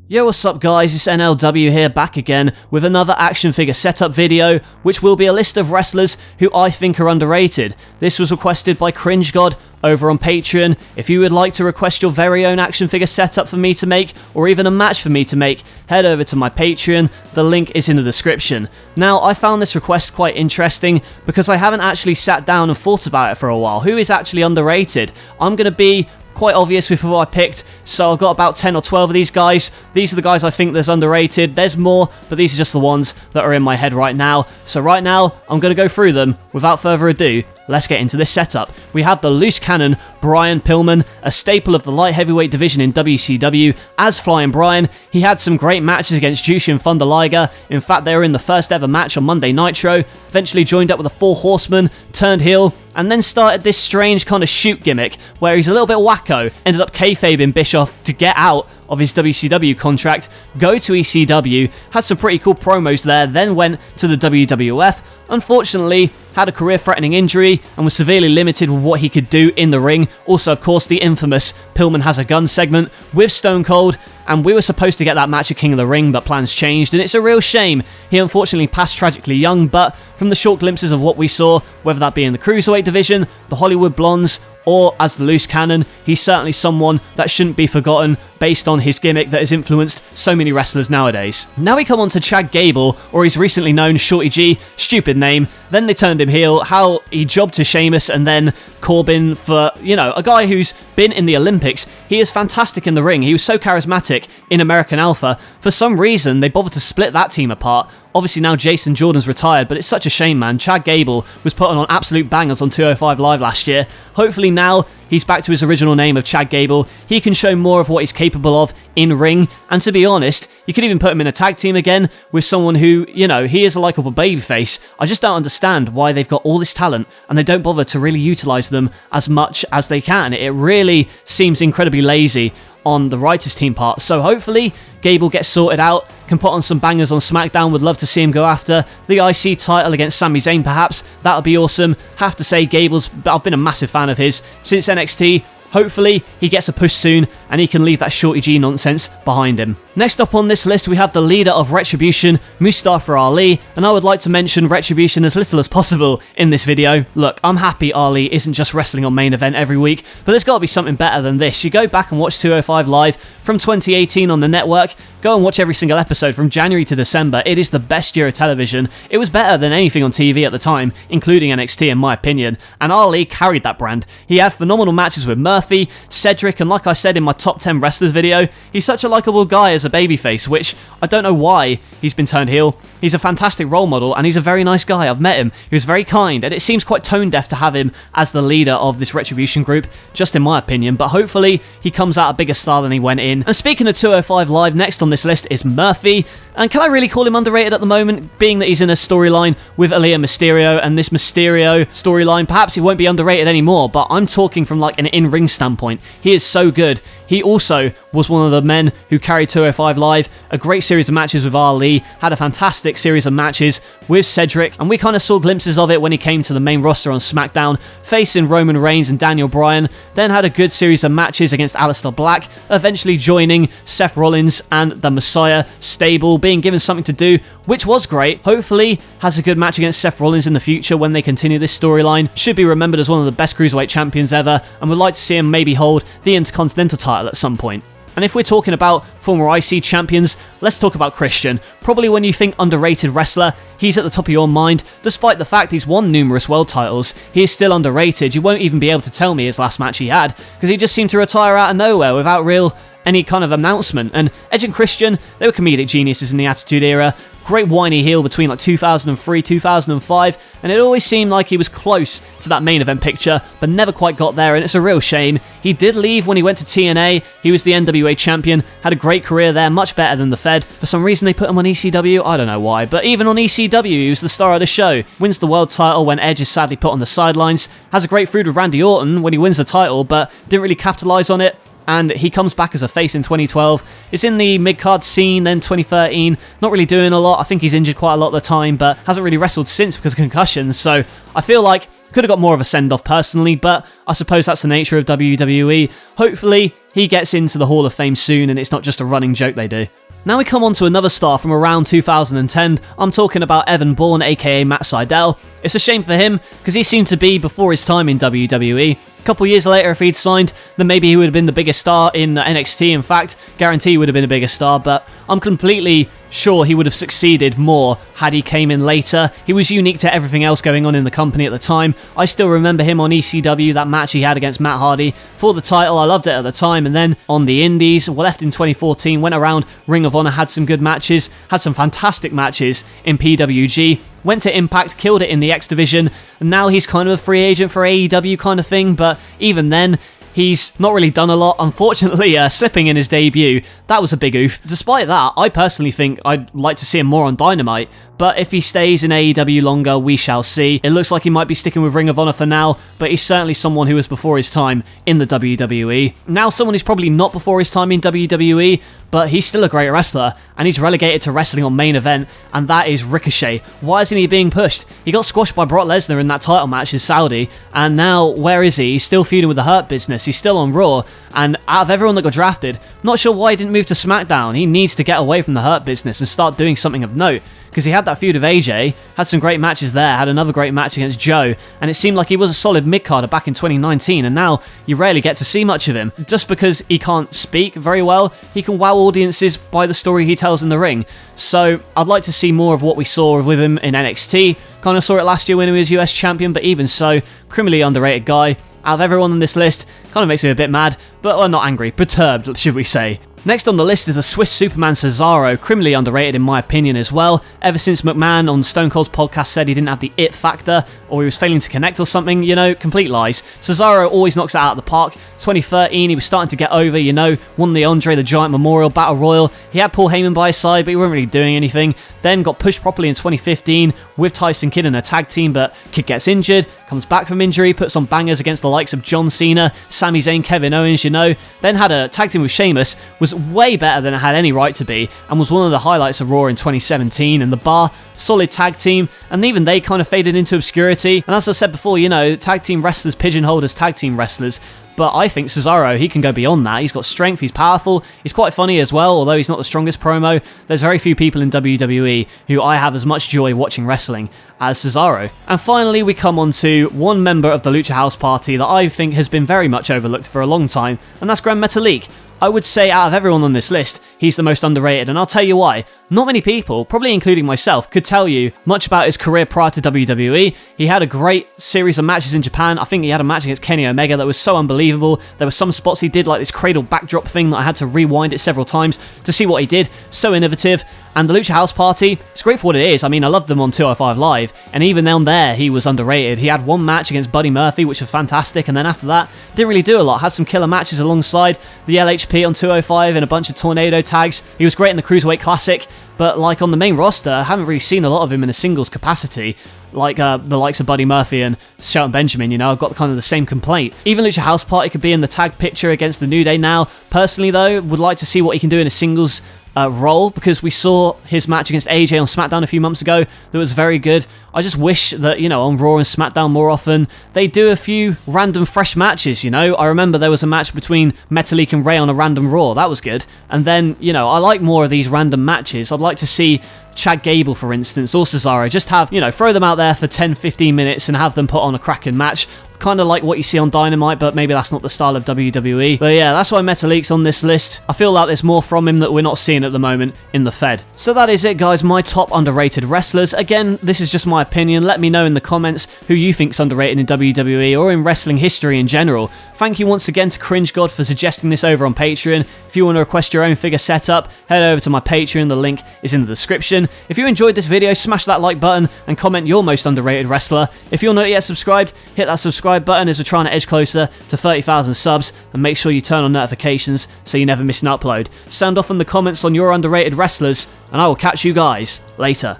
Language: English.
Yo, what's up guys, it's NLW here, back again with another action figure setup video, which will be a list of wrestlers who I think are underrated. This was requested by Cringe God over on Patreon. If you would like to request your very own action figure setup for me to make, or even a match for me to make, head over to my Patreon, the link is in the description. Now, I found this request quite interesting because I haven't actually sat down and thought about it for a while. Who is actually underrated? I'm going to be quite obvious with who I picked, so I've got about 10 or 12 of these guys. These are the guys I think that's underrated. There's more, but these are just the ones that are in my head right now. So right now, I'm going to go through them. Without further ado, let's get into this setup. We have the loose cannon, Brian Pillman, a staple of the light heavyweight division in WCW. As Flying Brian, he had some great matches against Jushin Thunder Liger. In fact, they were in the first ever match on Monday Nitro, eventually joined up with the Four Horsemen, turned heel, and then started this strange kind of shoot gimmick where he's a little bit wacko, ended up kayfabing Bischoff to get out of his WCW contract, go to ECW, had some pretty cool promos there, then went to the WWF, unfortunately had a career-threatening injury and was severely limited with what he could do in the ring. Also, of course, the infamous Pillman Has a Gun segment with Stone Cold, and we were supposed to get that match at King of the Ring, but plans changed, and it's a real shame. He unfortunately passed tragically young, but from the short glimpses of what we saw, whether that be in the Cruiserweight division, the Hollywood Blondes, or as the loose cannon, he's certainly someone that shouldn't be forgotten based on his gimmick that has influenced so many wrestlers nowadays. Now we come on to Chad Gable, or he's recently known Shorty G, stupid name. Then they turned him heel, how he jobbed to Sheamus and then Corbin for, a guy who's been in the Olympics. He is fantastic in the ring. He was so charismatic in American Alpha. For some reason, they bothered to split that team apart. Obviously now Jason Jordan's retired, but it's such a shame, man. Chad Gable was putting on absolute bangers on 205 Live last year. Hopefully now he's back to his original name of Chad Gable. He can show more of what he's capable of in ring, and to be honest, you could even put him in a tag team again with someone who, he is a likeable babyface. I just don't understand why they've got all this talent and they don't bother to really utilize them as much as they can. It really seems incredibly lazy on the writers team part. So hopefully Gable gets sorted out, can put on some bangers on SmackDown. Would love to see him go after the IC title against Sami Zayn perhaps. That would be awesome. Have to say I've been a massive fan of his since NXT. Hopefully he gets a push soon and he can leave that Shorty G nonsense behind him. Next up on this list we have the leader of Retribution, Mustafa Ali, and I would like to mention Retribution as little as possible in this video. Look, I'm happy Ali isn't just wrestling on Main Event every week, but there's got to be something better than this. You go back and watch 205 Live from 2018 on the network, go and watch every single episode from January to December. It is the best year of television. It was better than anything on TV at the time, including NXT in my opinion, and Ali carried that brand. He had phenomenal matches with Murphy, Cedric, and like I said in my top 10 wrestlers video, he's such a likeable guy as a babyface, which I don't know why he's been turned heel. He's a fantastic role model and he's a very nice guy. I've met him. He was very kind, and it seems quite tone deaf to have him as the leader of this Retribution group, just in my opinion, but hopefully he comes out a bigger star than he went in. And speaking of 205 Live, next on this list is Murphy, and can I really call him underrated at the moment, being that he's in a storyline with Aaliyah Mysterio, and this Mysterio storyline, perhaps he won't be underrated anymore, but I'm talking from like an in-ring standpoint. He is so good. He also was one of the men who carried 205 Live, a great series of matches with Ali, had a fantastic series of matches with Cedric, and we kind of saw glimpses of it when he came to the main roster on SmackDown, facing Roman Reigns and Daniel Bryan, then had a good series of matches against Aleister Black, eventually joining Seth Rollins and the Messiah stable, being given something to do, which was great. Hopefully has a good match against Seth Rollins in the future when they continue this storyline. Should be remembered as one of the best Cruiserweight champions ever, and would like to see him maybe hold the Intercontinental title at some point. And if we're talking about former IC champions, let's talk about Christian. Probably when you think underrated wrestler, he's at the top of your mind. Despite the fact he's won numerous world titles, he is still underrated. You won't even be able to tell me his last match he had, because he just seemed to retire out of nowhere without any kind of announcement. And Edge and Christian, they were comedic geniuses in the Attitude Era. Great whiny heel between like 2003, 2005, and it always seemed like he was close to that main event picture, but never quite got there, and it's a real shame. He did leave when he went to TNA. He was the NWA champion, had a great career there, much better than the Fed. For some reason they put him on ECW, I don't know why, but even on ECW he was the star of the show. Wins the world title when Edge is sadly put on the sidelines, has a great feud with Randy Orton when he wins the title, but didn't really capitalise on it. and he comes back as a face in 2012. Is in the mid-card scene, then 2013, not really doing a lot. I think he's injured quite a lot at the time, but hasn't really wrestled since because of concussions, so I feel like could have got more of a send-off personally, but I suppose that's the nature of WWE. Hopefully, he gets into the Hall of Fame soon and it's not just a running joke they do. Now we come on to another star from around 2010. I'm talking about Evan Bourne, aka Matt Sydal. It's a shame for him, because he seemed to be before his time in WWE. A couple years later, if he'd signed, then maybe he would have been the biggest star in NXT. In fact, guarantee he would have been a bigger star, but I'm completely sure he would have succeeded more had he came in later. He was unique to everything else going on in the company at the time. I still remember him on ECW, that match he had against Matt Hardy for the title. I loved it at the time, and then on the Indies, left in 2014, went around Ring of Honor, had some good matches, had some fantastic matches in PWG, went to Impact, killed it in the X Division, and now he's kind of a free agent for AEW kind of thing, but even then, he's not really done a lot. Unfortunately, slipping in his debut, that was a big oof. Despite that, I personally think I'd like to see him more on Dynamite, but if he stays in AEW longer, we shall see. It looks like he might be sticking with Ring of Honor for now, but he's certainly someone who was before his time in the WWE. Now someone who's probably not before his time in WWE, but he's still a great wrestler, and he's relegated to wrestling on Main Event, and that is Ricochet. Why isn't he being pushed? He got squashed by Brock Lesnar in that title match in Saudi, and now, where is he? He's still feuding with the Hurt Business, he's still on Raw, and out of everyone that got drafted, not sure why he didn't move to SmackDown. He needs to get away from the Hurt Business and start doing something of note, because he had that feud with AJ, had some great matches there, had another great match against Joe, and it seemed like he was a solid mid-carder back in 2019, and now you rarely get to see much of him. Just because he can't speak very well, he can wow audiences by the story he tells in the ring. So I'd like to see more of what we saw with him in NXT. Kind of saw it last year when he was US champion, but even so, criminally underrated guy. Out of everyone on this list, kind of makes me a bit mad, but well, not angry, perturbed, should we say. Next on the list is the Swiss Superman Cesaro, criminally underrated in my opinion as well. Ever since McMahon on Stone Cold's podcast said he didn't have the it factor, or he was failing to connect or something, complete lies. Cesaro always knocks it out of the park. 2013, he was starting to get over, won the Andre the Giant Memorial Battle Royal. He had Paul Heyman by his side, but he wasn't really doing anything. Then got pushed properly in 2015 with Tyson Kidd in a tag team, but Kidd gets injured, comes back from injury, puts on bangers against the likes of John Cena, Sami Zayn, Kevin Owens, Then had a tag team with Sheamus, was way better than it had any right to be, and was one of the highlights of Raw in 2017. And The Bar, solid tag team, and even they kind of faded into obscurity. And as I said before, tag team wrestlers pigeonholed as tag team wrestlers. But I think Cesaro, he can go beyond that. He's got strength, he's powerful, he's quite funny as well, although he's not the strongest promo. There's very few people in WWE who I have as much joy watching wrestling as Cesaro. And finally, we come on to one member of the Lucha House Party that I think has been very much overlooked for a long time, and that's Gran Metalik. I would say out of everyone on this list, he's the most underrated, and I'll tell you why. Not many people, probably including myself, could tell you much about his career prior to WWE. He had a great series of matches in Japan. I think he had a match against Kenny Omega that was so unbelievable. There were some spots he did, like this cradle backdrop thing that I had to rewind it several times to see what he did. So innovative. And the Lucha House Party, it's great for what it is. I mean, I loved them on 205 Live, and even down there, he was underrated. He had one match against Buddy Murphy, which was fantastic, and then after that, didn't really do a lot. Had some killer matches alongside the LHP on 205 and a bunch of tornado tags. He was great in the Cruiserweight Classic, but like on the main roster, I haven't really seen a lot of him in a singles capacity. Like the likes of Buddy Murphy and Shelton Benjamin, I've got kind of the same complaint. Even Lucha House Party could be in the tag picture against the New Day now. Personally, though, would like to see what he can do in a singles role, because we saw his match against AJ on SmackDown a few months ago that was very good. I just wish that, on Raw and SmackDown more often, they do a few random fresh matches, I remember there was a match between Metalik and Ray on a random Raw. That was good. And then, I like more of these random matches. I'd like to see Chad Gable, for instance, or Cesaro, just have, throw them out there for 10-15 minutes and have them put on a cracking match. Kind of like what you see on Dynamite, but maybe that's not the style of WWE. But yeah, that's why Metalik's on this list. I feel like there's more from him that we're not seeing at the moment in the Fed. So that is it, guys, my top underrated wrestlers. Again, this is just my opinion. Let me know in the comments who you think's underrated in WWE or in wrestling history in general. Thank you once again to Cringe God for suggesting this over on Patreon. If you want to request your own figure setup, head over to my Patreon. The link is in the description. If you enjoyed this video, smash that like button and comment your most underrated wrestler. If you're not yet subscribed, hit that subscribe button as we're trying to edge closer to 30,000 subs, and make sure you turn on notifications so you never miss an upload. Sound off in the comments on your underrated wrestlers, and I will catch you guys later.